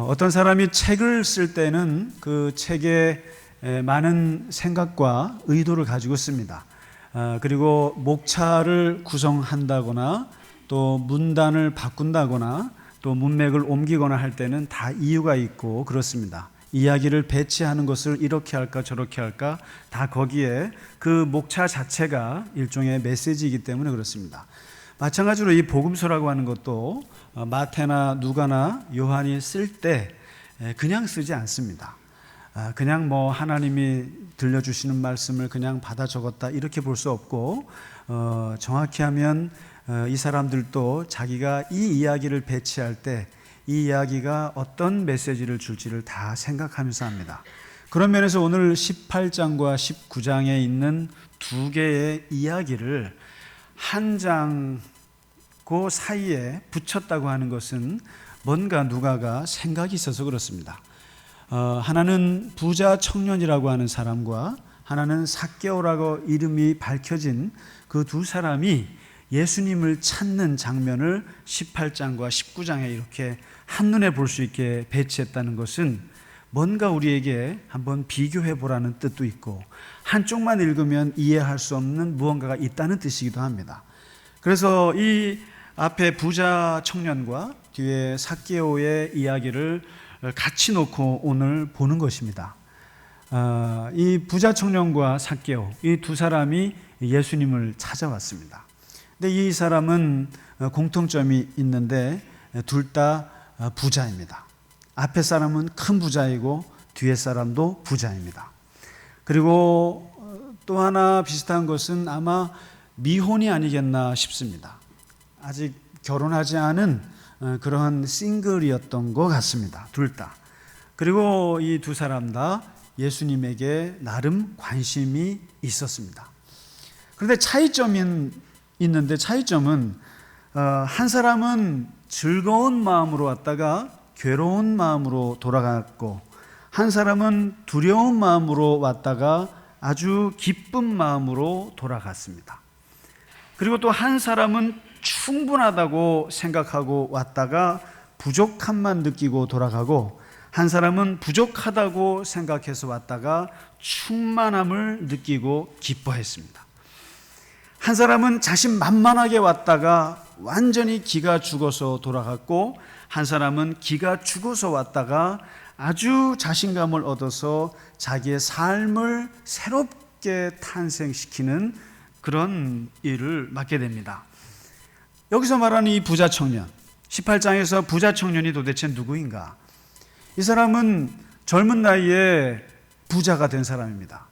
어떤 사람이 책을 쓸 때는 그 책에 많은 생각과 의도를 가지고 씁니다. 그리고 목차를 구성한다거나 또 문단을 바꾼다거나 또 문맥을 옮기거나 할 때는 다 이유가 있고 그렇습니다. 이야기를 배치하는 것을 이렇게 할까 저렇게 할까 다 거기에 그 목차 자체가 일종의 메시지이기 때문에 그렇습니다. 마찬가지로 이 복음서라고 하는 것도 마태나 누가나 요한이 쓸 때 그냥 쓰지 않습니다. 그냥 하나님이 들려주시는 말씀을 그냥 받아 적었다 이렇게 볼 수 없고 정확히 하면 이 사람들도 자기가 이 이야기를 배치할 때 이 이야기가 어떤 메시지를 줄지를 다 생각하면서 합니다. 그런 면에서 오늘 18장과 19장에 있는 두 개의 이야기를 한 장 그 사이에 붙였다고 하는 것은 뭔가 누가가 생각이 있어서 그렇습니다. 하나는 부자 청년이라고 하는 사람과 하나는 삭개오라고 이름이 밝혀진 그 두 사람이 예수님을 찾는 장면을 18장과 19장에 이렇게 한눈에 볼 수 있게 배치했다는 것은 뭔가 우리에게 한번 비교해 보라는 뜻도 있고 한쪽만 읽으면 이해할 수 없는 무언가가 있다는 뜻이기도 합니다. 그래서 이 앞에 부자 청년과 뒤에 삭개오의 이야기를 같이 놓고 오늘 보는 것입니다. 이 부자 청년과 삭개오 이 두 사람이 예수님을 찾아왔습니다. 근데 이 사람은 공통점이 있는데 둘 다 부자입니다. 앞에 사람은 큰 부자이고 뒤에 사람도 부자입니다. 그리고 또 하나 비슷한 것은 아마 미혼이 아니겠나 싶습니다. 아직 결혼하지 않은 그런 싱글이었던 것 같습니다. 둘 다. 그리고 이 두 사람 다 예수님에게 나름 관심이 있었습니다. 그런데 차이점은 한 사람은 즐거운 마음으로 왔다가 괴로운 마음으로 돌아갔고 한 사람은 두려운 마음으로 왔다가 아주 기쁜 마음으로 돌아갔습니다. 그리고 또 한 사람은 충분하다고 생각하고 왔다가 부족함만 느끼고 돌아가고 한 사람은 부족하다고 생각해서 왔다가 충만함을 느끼고 기뻐했습니다. 한 사람은 자신만만하게 왔다가 완전히 기가 죽어서 돌아갔고 한 사람은 기가 죽어서 왔다가 아주 자신감을 얻어서 자기의 삶을 새롭게 탄생시키는 그런 일을 맡게 됩니다. 여기서 말하는 이 부자 청년, 18장에서 부자 청년이 도대체 누구인가? 이 사람은 젊은 나이에 부자가 된 사람입니다.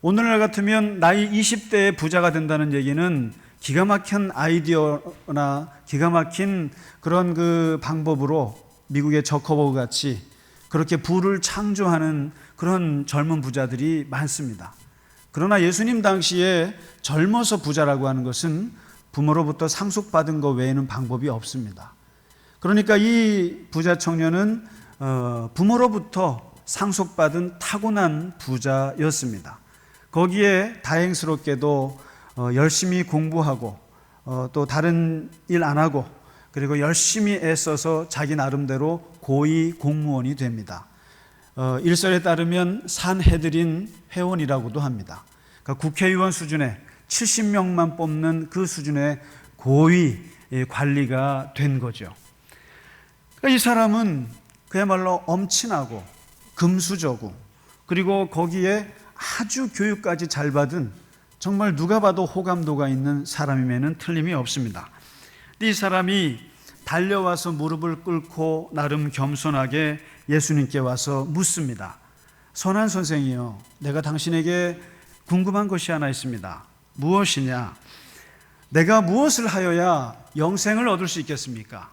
오늘날 같으면 나이 20대에 부자가 된다는 얘기는 기가 막힌 아이디어나 기가 막힌 그런 그 방법으로 미국의 저커버그 같이 그렇게 부를 창조하는 그런 젊은 부자들이 많습니다. 그러나 예수님 당시에 젊어서 부자라고 하는 것은 부모로부터 상속받은 것 외에는 방법이 없습니다. 그러니까 이 부자 청년은 부모로부터 상속받은 타고난 부자였습니다. 거기에 다행스럽게도 열심히 공부하고 또 다른 일 안 하고 그리고 열심히 애써서 자기 나름대로 고위 공무원이 됩니다. 일설에 따르면 산헤드린 회원이라고도 합니다. 그러니까 국회의원 수준의 70명만 뽑는 그 수준의 고위 관리가 된 거죠. 그러니까 이 사람은 그야말로 엄친하고 금수저고 그리고 거기에 아주 교육까지 잘 받은 정말 누가 봐도 호감도가 있는 사람임에는 틀림이 없습니다. 이 사람이 달려와서 무릎을 꿇고 나름 겸손하게 예수님께 와서 묻습니다. 선한 선생이요, 내가 당신에게 궁금한 것이 하나 있습니다. 무엇이냐? 내가 무엇을 하여야 영생을 얻을 수 있겠습니까?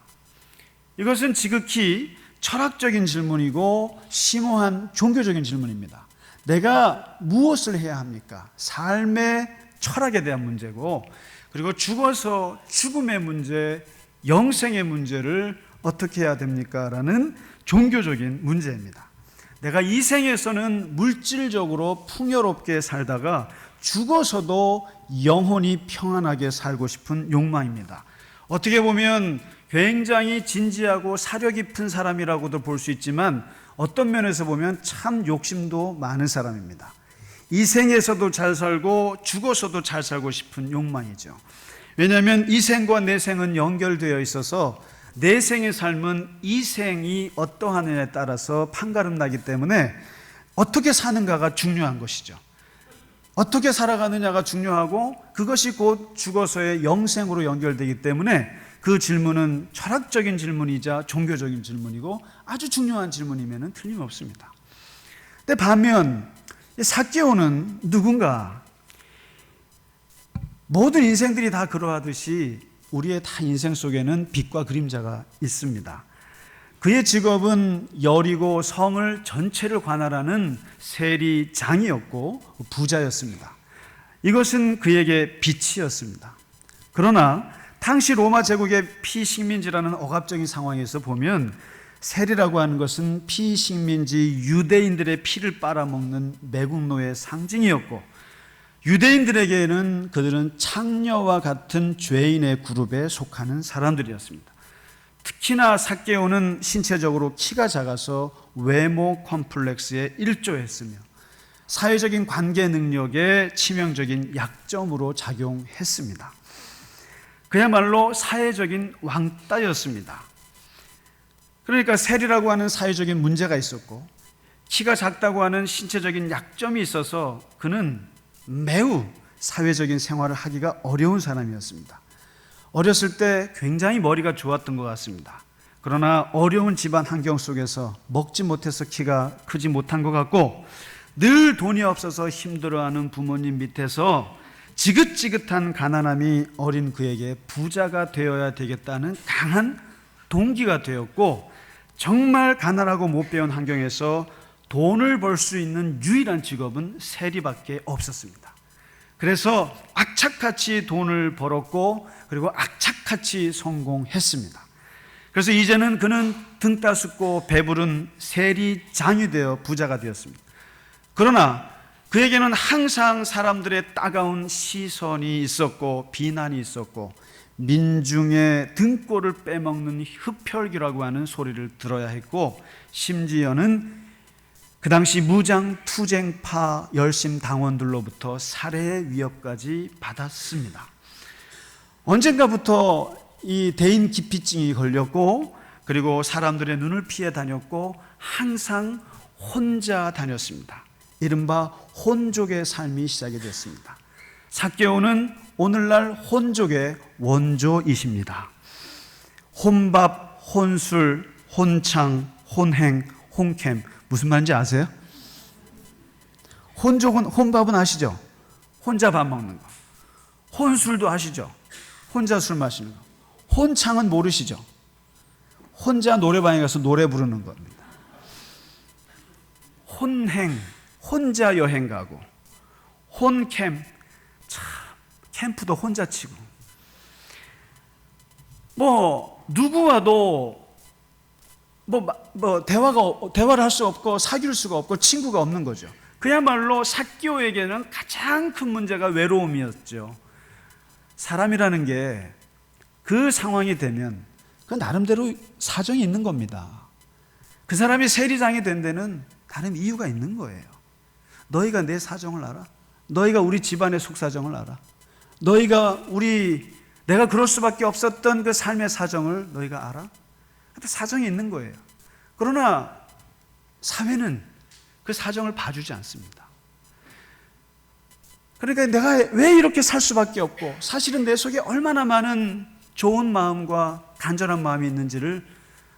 이것은 지극히 철학적인 질문이고 심오한 종교적인 질문입니다. 내가 무엇을 해야 합니까? 삶의 철학에 대한 문제고 그리고 죽어서 죽음의 문제, 영생의 문제를 어떻게 해야 됩니까? 라는 종교적인 문제입니다. 내가 이 생에서는 물질적으로 풍요롭게 살다가 죽어서도 영혼이 평안하게 살고 싶은 욕망입니다. 어떻게 보면 굉장히 진지하고 사려 깊은 사람이라고도 볼 수 있지만 어떤 면에서 보면 참 욕심도 많은 사람입니다. 이 생에서도 잘 살고 죽어서도 잘 살고 싶은 욕망이죠. 왜냐하면 이 생과 내 생은 연결되어 있어서 내 생의 삶은 이 생이 어떠하느냐에 따라서 판가름 나기 때문에 어떻게 사는가가 중요한 것이죠. 어떻게 살아가느냐가 중요하고 그것이 곧 죽어서의 영생으로 연결되기 때문에 그 질문은 철학적인 질문이자 종교적인 질문이고 아주 중요한 질문이면 틀림없습니다. 근데 반면 삭개오는 누군가? 모든 인생들이 다 그러하듯이 우리의 다 인생 속에는 빛과 그림자가 있습니다. 그의 직업은 여리고 성을 전체를 관할하는 세리장이었고 부자였습니다. 이것은 그에게 빛이었습니다. 그러나 당시 로마 제국의 피식민지라는 억압적인 상황에서 보면 세리라고 하는 것은 피식민지 유대인들의 피를 빨아먹는 매국노의 상징이었고 유대인들에게는 그들은 창녀와 같은 죄인의 그룹에 속하는 사람들이었습니다. 특히나 삭개오는 신체적으로 키가 작아서 외모 컴플렉스에 일조했으며 사회적인 관계 능력에 치명적인 약점으로 작용했습니다. 그야말로 사회적인 왕따였습니다. 그러니까 세리라고 하는 사회적인 문제가 있었고 키가 작다고 하는 신체적인 약점이 있어서 그는 매우 사회적인 생활을 하기가 어려운 사람이었습니다. 어렸을 때 굉장히 머리가 좋았던 것 같습니다. 그러나 어려운 집안 환경 속에서 먹지 못해서 키가 크지 못한 것 같고 늘 돈이 없어서 힘들어하는 부모님 밑에서 지긋지긋한 가난함이 어린 그에게 부자가 되어야 되겠다는 강한 동기가 되었고 정말 가난하고 못 배운 환경에서 돈을 벌 수 있는 유일한 직업은 세리밖에 없었습니다. 그래서 악착같이 돈을 벌었고 그리고 악착같이 성공했습니다. 그래서 이제는 그는 등 따숩고 배부른 세리장이 되어 부자가 되었습니다. 그러나 그에게는 항상 사람들의 따가운 시선이 있었고 비난이 있었고 민중의 등골을 빼먹는 흡혈귀라고 하는 소리를 들어야 했고 심지어는 그 당시 무장투쟁파 열심 당원들로부터 살해의 위협까지 받았습니다. 언젠가부터 이 대인 기피증이 걸렸고 그리고 사람들의 눈을 피해 다녔고 항상 혼자 다녔습니다. 이른바 혼족의 삶이 시작이 됐습니다. 삭개오는 오늘날 혼족의 원조이십니다. 혼밥, 혼술, 혼창, 혼행, 혼캠 무슨 말인지 아세요? 혼족은 혼밥은 아시죠? 혼자 밥 먹는 거. 혼술도 아시죠? 혼자 술 마시는 거. 혼창은 모르시죠? 혼자 노래방에 가서 노래 부르는 겁니다. 혼행, 혼자 여행 가고. 혼캠, 참 캠프도 혼자 치고. 누구와도 대화를 할 수 없고 사귈 수가 없고 친구가 없는 거죠. 그야말로 삭개오에게는 가장 큰 문제가 외로움이었죠. 사람이라는 게 그 상황이 되면 그 나름대로 사정이 있는 겁니다. 그 사람이 세리장이 된 데는 다른 이유가 있는 거예요. 너희가 내 사정을 알아? 너희가 우리 집안의 속사정을 알아? 너희가 내가 그럴 수밖에 없었던 그 삶의 사정을 너희가 알아? 사정이 있는 거예요. 그러나 사회는 그 사정을 봐주지 않습니다. 그러니까 내가 왜 이렇게 살 수밖에 없고 사실은 내 속에 얼마나 많은 좋은 마음과 간절한 마음이 있는지를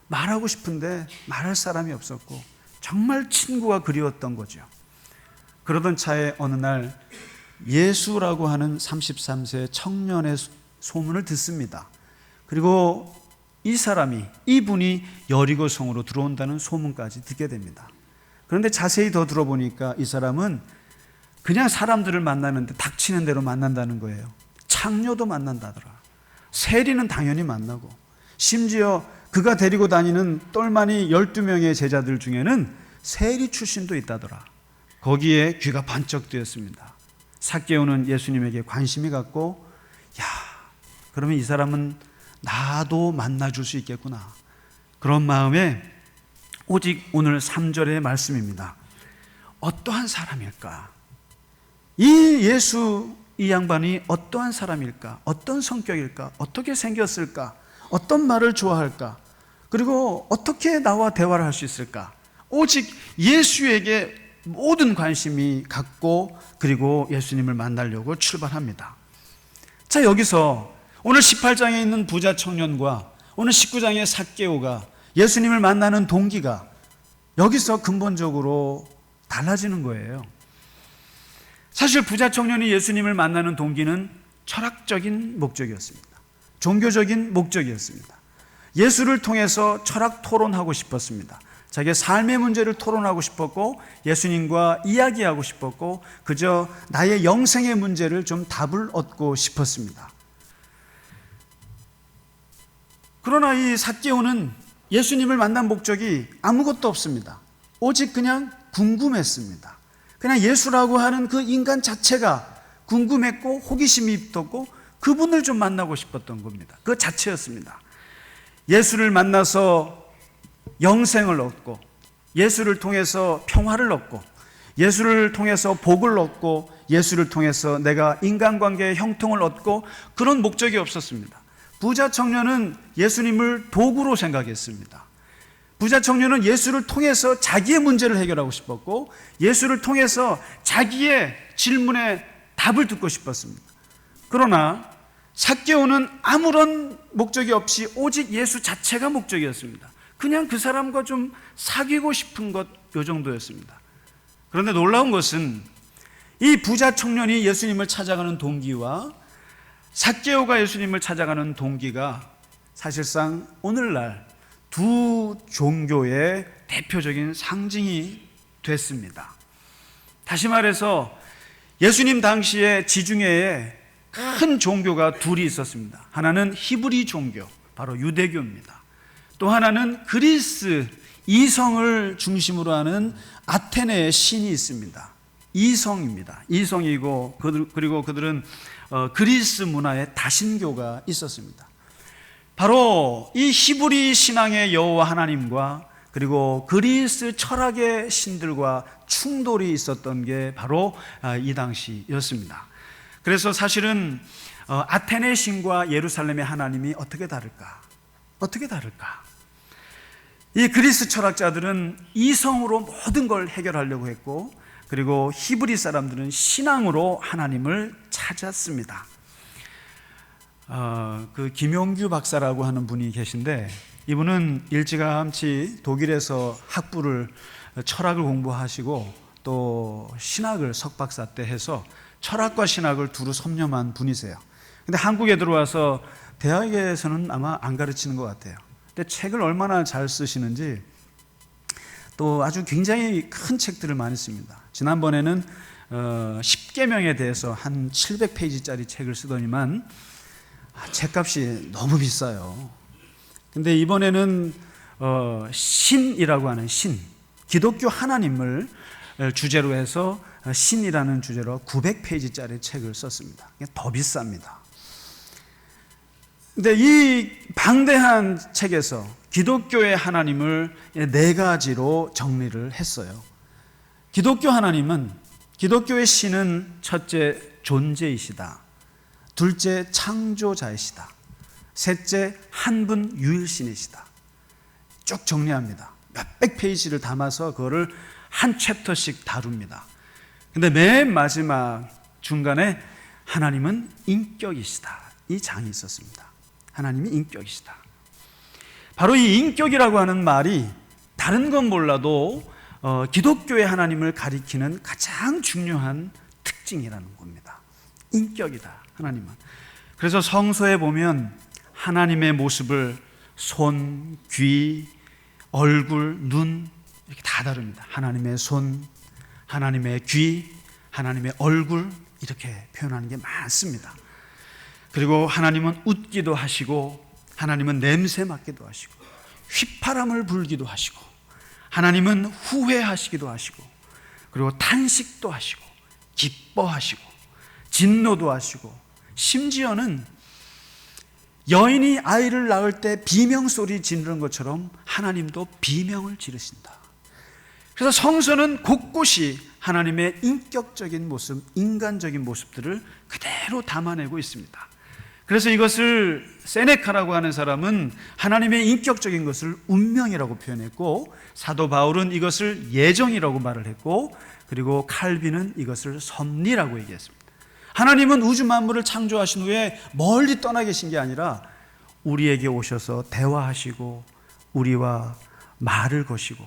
말하고 싶은데 말할 사람이 없었고 정말 친구가 그리웠던 거죠. 그러던 차에 어느 날 예수라고 하는 33세 청년의 소문을 듣습니다. 그리고 이분이 여리고성으로 들어온다는 소문까지 듣게 됩니다. 그런데 자세히 더 들어보니까 이 사람은 그냥 사람들을 만나는데 닥치는 대로 만난다는 거예요. 창녀도 만난다더라. 세리는 당연히 만나고 심지어 그가 데리고 다니는 똘마니 12명의 제자들 중에는 세리 출신도 있다더라. 거기에 귀가 번쩍 뜨였습니다. 삭개오는 예수님에게 관심이 갔고 그러면 이 사람은 나도 만나줄 수 있겠구나. 그런 마음에 오직 오늘 3절의 말씀입니다. 어떠한 사람일까? 이 양반이 어떠한 사람일까? 어떤 성격일까? 어떻게 생겼을까? 어떤 말을 좋아할까? 그리고 어떻게 나와 대화를 할 수 있을까? 오직 예수에게 모든 관심이 갖고 그리고 예수님을 만나려고 출발합니다. 자, 여기서 오늘 18장에 있는 부자 청년과 오늘 19장의 삭개오가 예수님을 만나는 동기가 여기서 근본적으로 달라지는 거예요. 사실 부자 청년이 예수님을 만나는 동기는 철학적인 목적이었습니다. 종교적인 목적이었습니다. 예수를 통해서 철학 토론하고 싶었습니다. 자기의 삶의 문제를 토론하고 싶었고 예수님과 이야기하고 싶었고 그저 나의 영생의 문제를 좀 답을 얻고 싶었습니다. 그러나 이 삭개오는 예수님을 만난 목적이 아무것도 없습니다. 오직 그냥 궁금했습니다. 그냥 예수라고 하는 그 인간 자체가 궁금했고 호기심이 있었고 그분을 좀 만나고 싶었던 겁니다. 그 자체였습니다. 예수를 만나서 영생을 얻고 예수를 통해서 평화를 얻고 예수를 통해서 복을 얻고 예수를 통해서 내가 인간관계의 형통을 얻고 그런 목적이 없었습니다. 부자 청년은 예수님을 도구로 생각했습니다. 부자 청년은 예수를 통해서 자기의 문제를 해결하고 싶었고 예수를 통해서 자기의 질문에 답을 듣고 싶었습니다. 그러나 삭개오는 아무런 목적이 없이 오직 예수 자체가 목적이었습니다. 그냥 그 사람과 좀 사귀고 싶은 것, 요 정도였습니다. 그런데 놀라운 것은 이 부자 청년이 예수님을 찾아가는 동기와 삭개오가 예수님을 찾아가는 동기가 사실상 오늘날 두 종교의 대표적인 상징이 됐습니다. 다시 말해서 예수님 당시에 지중해에 큰 종교가 둘이 있었습니다. 하나는 히브리 종교, 바로 유대교입니다. 또 하나는 그리스 이성을 중심으로 하는 아테네의 신이 있습니다. 이성입니다. 이성이고 그리고 그들은 그리스 문화의 다신교가 있었습니다. 바로 이 히브리 신앙의 여호와 하나님과 그리고 그리스 철학의 신들과 충돌이 있었던 게 바로 이 당시였습니다. 그래서 사실은 아테네 신과 예루살렘의 하나님이 어떻게 다를까? 어떻게 다를까? 이 그리스 철학자들은 이성으로 모든 걸 해결하려고 했고 그리고 히브리 사람들은 신앙으로 하나님을 찾았습니다. 그 김용규 박사라고 하는 분이 계신데 이분은 일찌감치 독일에서 철학을 공부하시고 또 신학을 석박사 때 해서 철학과 신학을 두루 섭렵한 분이세요. 근데 한국에 들어와서 대학에서는 아마 안 가르치는 것 같아요. 근데 책을 얼마나 잘 쓰시는지 또 아주 굉장히 큰 책들을 많이 씁니다. 지난번에는 10계명에 대해서 한 700페이지짜리 책을 쓰더니만 책값이 너무 비싸요. 근데 이번에는 신이라고 하는 기독교 하나님을 주제로 해서 신이라는 주제로 900페이지짜리 책을 썼습니다. 더 비쌉니다. 근데 이 방대한 책에서 기독교의 하나님을 4가지로 정리를 했어요. 기독교의 신은 첫째 존재이시다. 둘째 창조자이시다. 셋째 한 분 유일신이시다. 쭉 정리합니다. 몇백 페이지를 담아서 그거를 한 챕터씩 다룹니다. 근데 맨 마지막 중간에 하나님은 인격이시다. 이 장이 있었습니다. 하나님이 인격이시다. 바로 이 인격이라고 하는 말이 다른 건 몰라도 기독교의 하나님을 가리키는 가장 중요한 특징이라는 겁니다. 인격이다, 하나님은. 그래서 성서에 보면 하나님의 모습을 손, 귀, 얼굴, 눈 이렇게 다 다릅니다. 하나님의 손, 하나님의 귀, 하나님의 얼굴 이렇게 표현하는 게 많습니다. 그리고 하나님은 웃기도 하시고 하나님은 냄새 맡기도 하시고 휘파람을 불기도 하시고 하나님은 후회하시기도 하시고 그리고 탄식도 하시고 기뻐하시고 진노도 하시고 심지어는 여인이 아이를 낳을 때 비명소리 지르는 것처럼 하나님도 비명을 지르신다. 그래서 성서는 곳곳이 하나님의 인격적인 모습, 인간적인 모습들을 그대로 담아내고 있습니다. 그래서 이것을 세네카라고 하는 사람은 하나님의 인격적인 것을 운명이라고 표현했고, 사도 바울은 이것을 예정이라고 말을 했고, 그리고 칼빈은 이것을 섭리라고 얘기했습니다. 하나님은 우주 만물을 창조하신 후에 멀리 떠나 계신 게 아니라 우리에게 오셔서 대화하시고 우리와 말을 거시고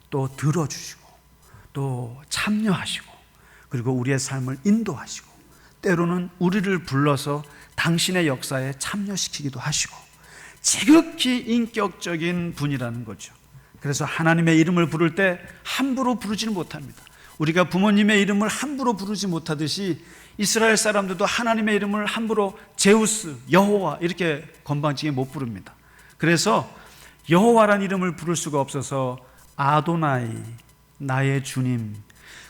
또 들어주시고 또 참여하시고 그리고 우리의 삶을 인도하시고 때로는 우리를 불러서 당신의 역사에 참여시키기도 하시고 지극히 인격적인 분이라는 거죠. 그래서 하나님의 이름을 부를 때 함부로 부르지는 못합니다. 우리가 부모님의 이름을 함부로 부르지 못하듯이 이스라엘 사람들도 하나님의 이름을 함부로 제우스, 여호와 이렇게 건방지게 못 부릅니다. 그래서 여호와란 이름을 부를 수가 없어서 아도나이, 나의 주님,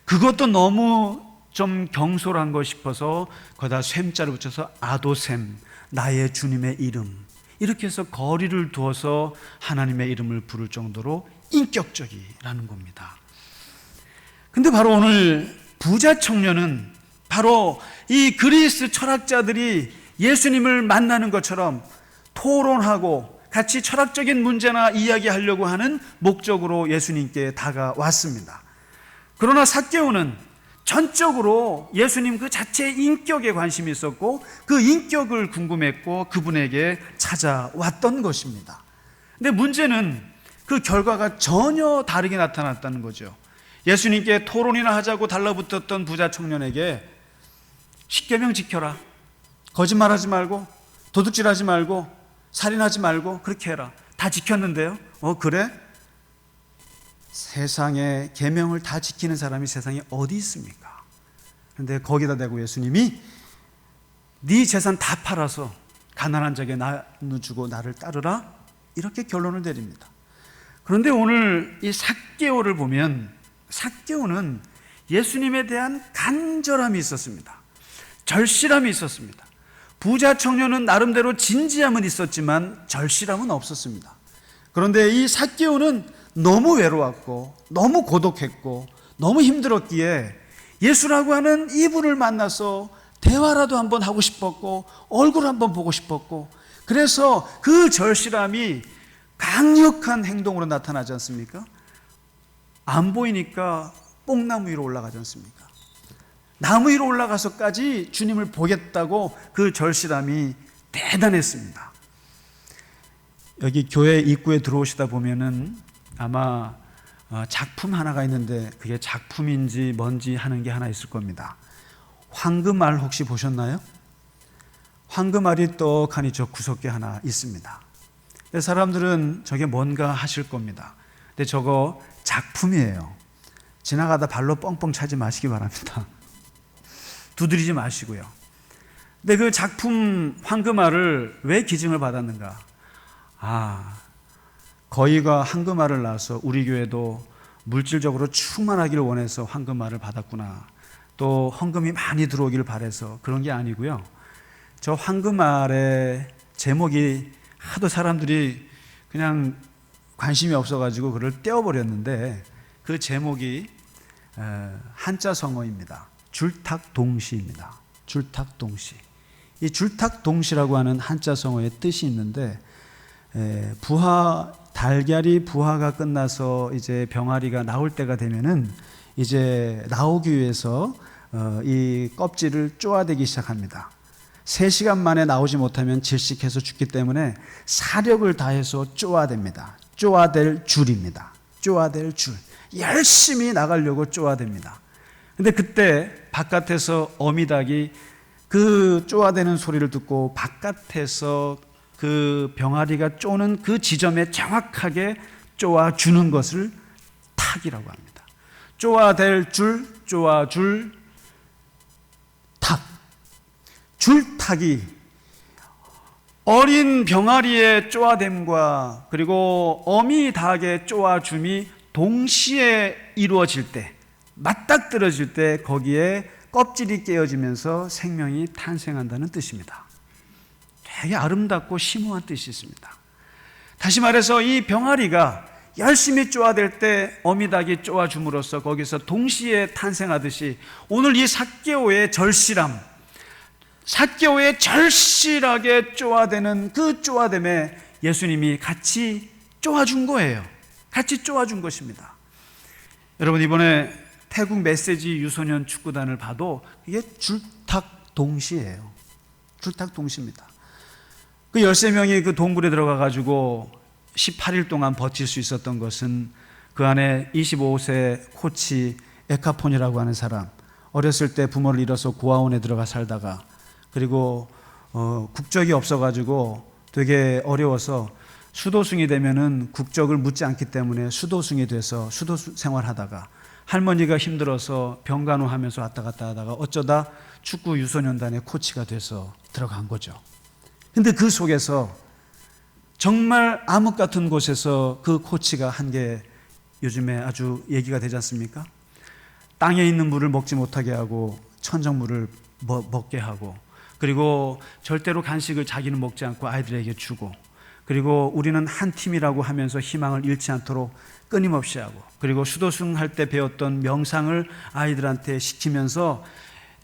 그것도 너무 좀 경솔한 거 싶어서 거기다 셈자를 붙여서 아도셈, 나의 주님의 이름, 이렇게 해서 거리를 두어서 하나님의 이름을 부를 정도로 인격적이라는 겁니다. 근데 바로 오늘 부자 청년은 바로 이 그리스 철학자들이 예수님을 만나는 것처럼 토론하고 같이 철학적인 문제나 이야기하려고 하는 목적으로 예수님께 다가왔습니다. 그러나 삭개오는 전적으로 예수님 그 자체의 인격에 관심이 있었고 그 인격을 궁금했고 그분에게 찾아왔던 것입니다. 근데 문제는 그 결과가 전혀 다르게 나타났다는 거죠. 예수님께 토론이나 하자고 달라붙었던 부자 청년에게 십계명 지켜라, 거짓말하지 말고 도둑질하지 말고 살인하지 말고 그렇게 해라, 다 지켰는데요. 그래? 세상의 계명을 다 지키는 사람이 세상에 어디 있습니까? 그런데 거기다 대고 예수님이 네 재산 다 팔아서 가난한 자에게 나눠주고 나를 따르라, 이렇게 결론을 내립니다. 그런데 오늘 이 삭개오를 보면 삭개오는 예수님에 대한 간절함이 있었습니다. 절실함이 있었습니다. 부자 청년은 나름대로 진지함은 있었지만 절실함은 없었습니다. 그런데 이 삭개오는 너무 외로웠고 너무 고독했고 너무 힘들었기에 예수라고 하는 이분을 만나서 대화라도 한번 하고 싶었고 얼굴 한번 보고 싶었고, 그래서 그 절실함이 강력한 행동으로 나타나지 않습니까? 안 보이니까 뽕나무 위로 올라가지 않습니까? 나무 위로 올라가서까지 주님을 보겠다고 그 절실함이 대단했습니다. 여기 교회 입구에 들어오시다 보면은 아마 작품 하나가 있는데 그게 작품인지 뭔지 하는 게 하나 있을 겁니다. 황금알 혹시 보셨나요? 황금알이 떡하니 저 구석에 하나 있습니다. 사람들은 저게 뭔가 하실 겁니다. 근데 저거 작품이에요. 지나가다 발로 뻥뻥 차지 마시기 바랍니다. 두드리지 마시고요. 근데 그 작품 황금알을 왜 기증을 받았는가? 거위가 황금알을 낳아서 우리 교회도 물질적으로 충만하기를 원해서 황금알을 받았구나, 또 헌금이 많이 들어오기를 바라서 그런 게 아니고요. 저 황금알의 제목이 하도 사람들이 그냥 관심이 없어가지고 그걸 떼어버렸는데 그 제목이 한자 성어입니다. 줄탁동시입니다. 줄탁동시. 이 줄탁동시라고 하는 한자 성어의 뜻이 있는데, 달걀이 부화가 끝나서 이제 병아리가 나올 때가 되면은 이제 나오기 위해서 이 껍질을 쪼아대기 시작합니다. 3시간 만에 나오지 못하면 질식해서 죽기 때문에 사력을 다해서 쪼아댑니다. 쪼아댈 줄입니다. 쪼아댈 줄. 열심히 나가려고 쪼아댑니다. 근데 그때 바깥에서 어미닭이 그 쪼아대는 소리를 듣고 바깥에서 그 병아리가 쪼는 그 지점에 정확하게 쪼아주는 것을 탁이라고 합니다. 쪼아댈 줄, 쪼아줄 탁. 줄탁이 어린 병아리의 쪼아댐과 그리고 어미 닭의 쪼아줌이 동시에 이루어질 때, 맞닥뜨려질 때 거기에 껍질이 깨어지면서 생명이 탄생한다는 뜻입니다. 되게 아름답고 심오한 뜻이 있습니다. 다시 말해서 이 병아리가 열심히 쪼아댈 때 어미닭이 쪼아줌으로써 거기서 동시에 탄생하듯이 오늘 이 삭개오의 절실함, 삭개오의 절실하게 쪼아대는 그 쪼아댐에 예수님이 같이 쪼아준 거예요. 같이 쪼아준 것입니다. 여러분, 이번에 태국 메시지 유소년 축구단을 봐도 이게 줄탁동시예요. 줄탁동시입니다. 그 13명이 그 동굴에 들어가 가지고 18일 동안 버틸 수 있었던 것은 그 안에 25세 코치 에카폰이라고 하는 사람, 어렸을 때 부모를 잃어서 고아원에 들어가 살다가 그리고 국적이 없어가지고 되게 어려워서 수도승이 되면은 국적을 묻지 않기 때문에 수도승이 돼서 수도 생활하다가 할머니가 힘들어서 병간호하면서 왔다 갔다 하다가 어쩌다 축구 유소년단의 코치가 돼서 들어간 거죠. 근데 그 속에서 정말 암흑 같은 곳에서 그 코치가 한 게 요즘에 아주 얘기가 되지 않습니까? 땅에 있는 물을 먹지 못하게 하고 천정물을 먹게 하고, 그리고 절대로 간식을 자기는 먹지 않고 아이들에게 주고, 그리고 우리는 한 팀이라고 하면서 희망을 잃지 않도록 끊임없이 하고, 그리고 수도승 할 때 배웠던 명상을 아이들한테 시키면서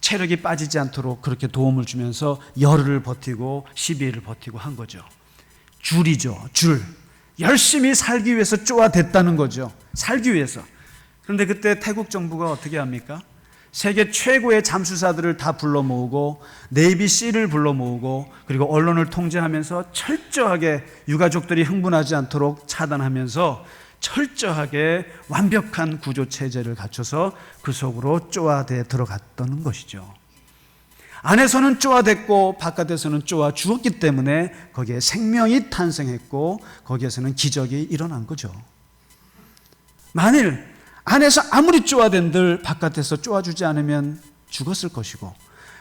체력이 빠지지 않도록 그렇게 도움을 주면서 열흘을 버티고 12일을 버티고 한 거죠. 줄이죠. 줄. 열심히 살기 위해서 쪼아댔다는 거죠. 살기 위해서. 그런데 그때 태국 정부가 어떻게 합니까? 세계 최고의 잠수사들을 다 불러 모으고 네이비 실을 불러 모으고 그리고 언론을 통제하면서 철저하게 유가족들이 흥분하지 않도록 차단하면서 철저하게 완벽한 구조 체제를 갖춰서 그 속으로 쪼아대 들어갔던 것이죠. 안에서는 쪼아댔고 바깥에서는 쪼아 주었기 때문에 거기에 생명이 탄생했고 거기에서는 기적이 일어난 거죠. 만일 안에서 아무리 쪼아댄들 바깥에서 쪼아주지 않으면 죽었을 것이고,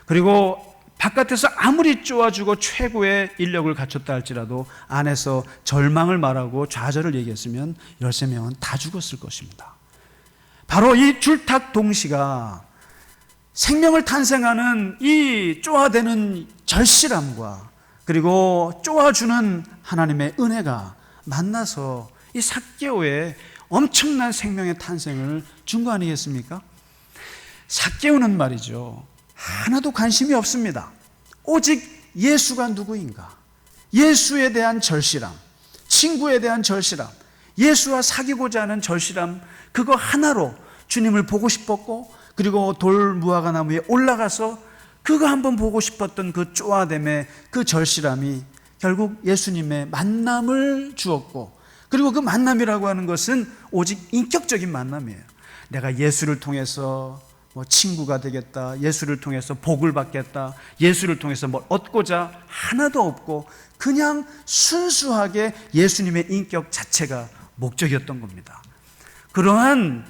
그리고 바깥에서 아무리 쪼아주고 최고의 인력을 갖췄다 할지라도 안에서 절망을 말하고 좌절을 얘기했으면 13명은 다 죽었을 것입니다. 바로 이 줄탁 동시가 생명을 탄생하는 이 쪼아대는 절실함과 그리고 쪼아주는 하나님의 은혜가 만나서 이 삭개오의 엄청난 생명의 탄생을 준 거 아니겠습니까? 삭개오는 말이죠, 하나도 관심이 없습니다. 오직 예수가 누구인가, 예수에 대한 절실함, 친구에 대한 절실함, 예수와 사귀고자 하는 절실함, 그거 하나로 주님을 보고 싶었고, 그리고 돌 무화과 나무에 올라가서 그거 한번 보고 싶었던 그 쪼아댐의 그 절실함이 결국 예수님의 만남을 주었고, 그리고 그 만남이라고 하는 것은 오직 인격적인 만남이에요. 내가 예수를 통해서 뭐 친구가 되겠다, 예수를 통해서 복을 받겠다, 예수를 통해서 뭘 얻고자 하나도 없고 그냥 순수하게 예수님의 인격 자체가 목적이었던 겁니다. 그러한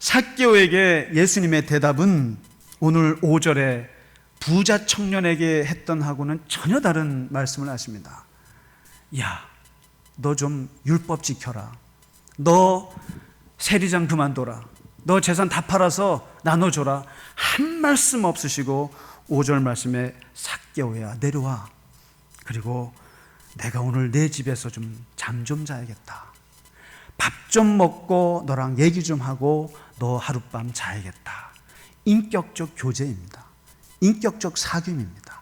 삭개오에게 예수님의 대답은 오늘 5절에 부자 청년에게 했던 하고는 전혀 다른 말씀을 하십니다. 야, 너 좀 율법 지켜라. 너 세리장 그만둬라. 너 재산 다 팔아서 나눠줘라. 한 말씀 없으시고 5절 말씀에 삭개오야 내려와. 그리고 내가 오늘 내 집에서 좀 잠 좀 자야겠다. 밥 좀 먹고 너랑 얘기 좀 하고 너 하룻밤 자야겠다. 인격적 교제입니다. 인격적 사귐입니다.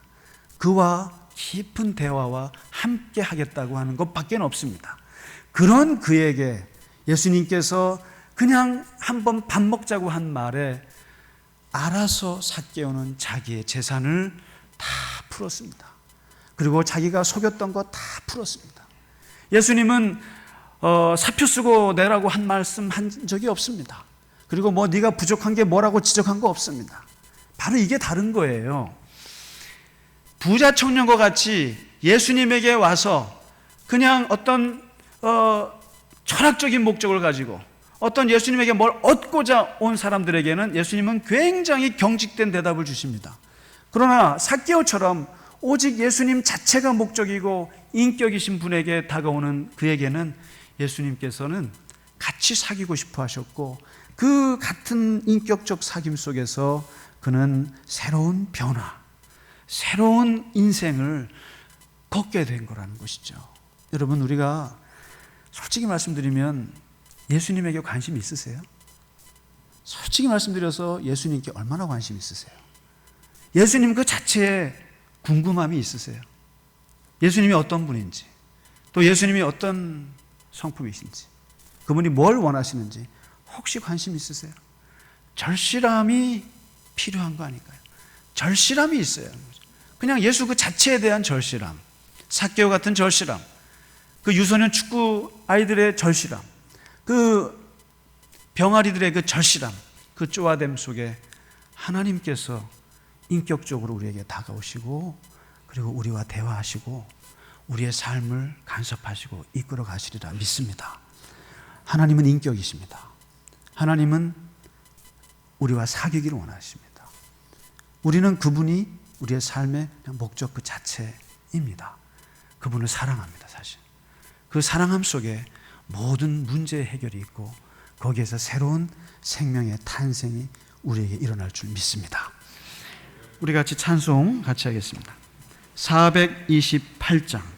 그와 깊은 대화와 함께 하겠다고 하는 것밖에 없습니다. 그런 그에게 예수님께서 그냥 한번 밥 먹자고 한 말에 알아서 삭개오는 자기의 재산을 다 풀었습니다. 그리고 자기가 속였던 거 다 풀었습니다. 예수님은 사표 쓰고 내라고 한 말씀 한 적이 없습니다. 그리고 뭐 네가 부족한 게 뭐라고 지적한 거 없습니다. 바로 이게 다른 거예요. 부자 청년과 같이 예수님에게 와서 그냥 어떤 철학적인 목적을 가지고 어떤 예수님에게 뭘 얻고자 온 사람들에게는 예수님은 굉장히 경직된 대답을 주십니다. 그러나 삭개오처럼 오직 예수님 자체가 목적이고 인격이신 분에게 다가오는 그에게는 예수님께서는 같이 사귀고 싶어 하셨고, 그 같은 인격적 사귐 속에서 그는 새로운 변화, 새로운 인생을 걷게 된 거라는 것이죠. 여러분, 우리가 솔직히 말씀드리면 예수님에게 관심 있으세요? 솔직히 말씀드려서 예수님께 얼마나 관심 있으세요? 예수님 그 자체에 궁금함이 있으세요? 예수님이 어떤 분인지, 또 예수님이 어떤 성품이신지, 그분이 뭘 원하시는지 혹시 관심 있으세요? 절실함이 필요한 거 아닐까요? 절실함이 있어야 하는 거죠. 그냥 예수 그 자체에 대한 절실함, 삭개오 같은 절실함, 그 유소년 축구 아이들의 절실함, 그 병아리들의 그 절실함, 그 쪼아됨 속에 하나님께서 인격적으로 우리에게 다가오시고, 그리고 우리와 대화하시고 우리의 삶을 간섭하시고 이끌어 가시리라 믿습니다. 하나님은 인격이십니다. 하나님은 우리와 사귀기를 원하십니다. 우리는 그분이 우리의 삶의 목적 그 자체입니다. 그분을 사랑합니다. 사실 그 사랑함 속에 모든 문제의 해결이 있고, 거기에서 새로운 생명의 탄생이 우리에게 일어날 줄 믿습니다. 우리 같이 찬송 같이 하겠습니다. 428장